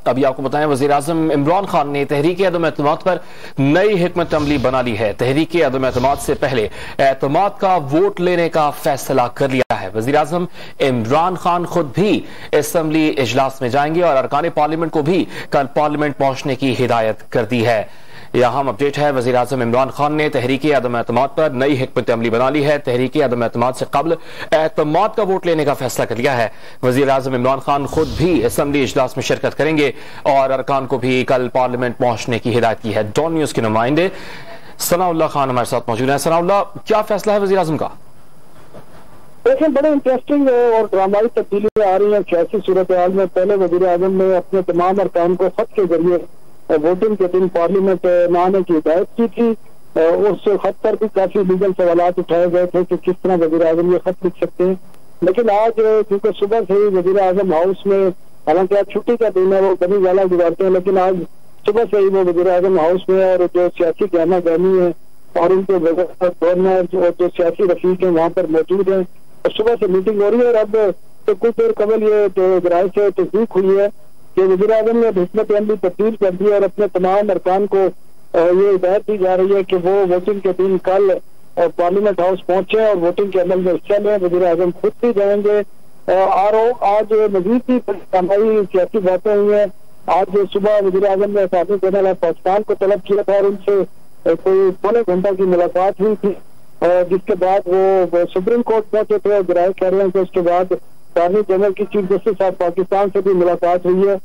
अभी आपको बताएं, वज़ीर-ए-आज़म इमरान खान ने तहरीक अदम-ए-एतमाद पर नई हिकमत अमली बना ली है। तहरीक अदम-ए-एतमाद से पहले एतमाद का वोट लेने का फैसला कर लिया है। वज़ीर-ए-आज़म इमरान खान खुद भी असेंबली इजलास में जाएंगे और अरकान पार्लियामेंट को भी कल पार्लियामेंट पहुंचने की हिदायत कर दी है। यह अहम अपडेट है। वज़ीर-ए-आज़म इमरान खान ने तहरीक अदम-ए-एतमाद पर नई हिकमत अमली बना ली है। तहरीक अदम-ए-एतमाद से कबल एतमाद का वोट लेने का फैसला कर लिया है। वज़ीर-ए-आज़म इमरान खान खुद भी असेंबली इजलास में शिरकत करेंगे और अरकान को भी कल पार्लियामेंट पहुंचने की हिदायत की है। डॉन न्यूज के नुमाइंदे सनाउल्लाह खान हमारे साथ मौजूद हैं। सनाउल्लाह, क्या फैसला है वज़ीर-ए-आज़म का? देखिए, बड़े इंटरेस्टिंग और ड्रामाई तब्दीलियां आ रही हैं सियासी सूरत हाल में। पहले वज़ीर-ए-आज़म ने अपने तमाम अरकान को खत के जरिए वोटिंग के दिन पार्लियामेंट न आने की हिदायत की थी। उस खत पर भी काफी लीगल सवालात उठाए गए थे कि किस तरह वज़ीर-ए-आज़म ये खत लिख सकते हैं। लेकिन आज क्योंकि सुबह से ही वज़ीर-ए-आज़म हाउस में, हालांकि आज छुट्टी का दिन है, वो बनी वाला गुजारते हैं, लेकिन आज सुबह से ही वो वज़ीर-ए-आज़म हाउस में और जो सियासी गहमा गहमी है और उनके गवर्नर और जो सियासी रफीक है वहाँ पर मौजूद है। और सुबह से मीटिंग हो रही है और अब तो कुछ देर कबल ये जराये से तस्दीक हुई है कि वज़ीर-ए-आज़म ने हिकमत अमली तब्दील कर दी और अपने तमाम अरकान को ये हिदायत दी जा रही है कि वो वोटिंग के दिन कल पार्लियामेंट हाउस पहुंचे और वोटिंग के अमल में हिस्सा लें। वज़ीर-ए-आज़म खुद भी जाएंगे और आज मजीद भी सियासी बातें हुई हैं। आज सुबह वज़ीर-ए-आज़म ने अटॉर्नी जनरल ऑफ पाकिस्तान को तलब किया था और उनसे कोई पौने घंटा की मुलाकात हुई थी, जिसके बाद वो सुप्रीम कोर्ट पहुंचे थे और जराये कह रहे हैं कि उसके बाद अटॉर्नी जनरल की चीफ जस्टिस ऑफ पाकिस्तान से भी मुलाकात हुई है,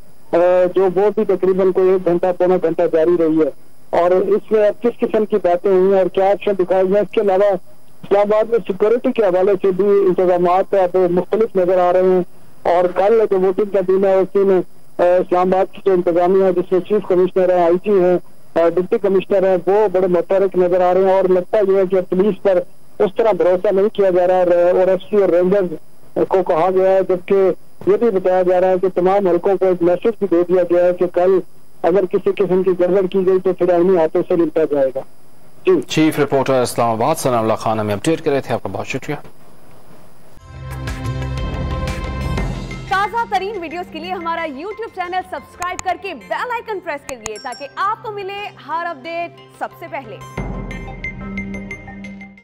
जो वो भी तकरीबन कोई 1 घंटा पौना घंटा जारी रही है। और इसमें अब किस किस्म की बातें हुई हैं और क्या एक्शन दिखाए गए, इसके अलावा इस्लामाबाद में सिक्योरिटी के हवाले से भी इंतजाम अब मुख्तलिफ नजर आ रहे हैं। और कल जो वोटिंग का दिन है उस दिन इस्लामाबाद की जो इंतजामिया है, जिसमें चीफ कमिश्नर है, IG है, डिप्टी कमिश्नर है, वो बड़े मुतहरिक नजर आ रहे हैं। और लगता यह है कि पुलिस पर उस तरह भरोसा नहीं किया जा रहा और FC और रेंजर्स को कहा गया है, जबकि ये भी बताया जा रहा है कि तमाम हल्कों को एक मैसेज भी दे दिया गया है कि कल अगर किसी किस्म की गड़बड़ की गई तो फिर आईनी हाथों से निपटा जाएगा। जी, चीफ रिपोर्टर इस्लामाबाद सनाउल्लाह खान हमें अपडेट कर रहे थे। आपका बहुत शुक्रिया। ताज़ा तरीन वीडियोस के लिए हमारा YouTube चैनल सब्सक्राइब करके बेल आइकन प्रेस करिए ताकि आपको मिले हर अपडेट सबसे पहले।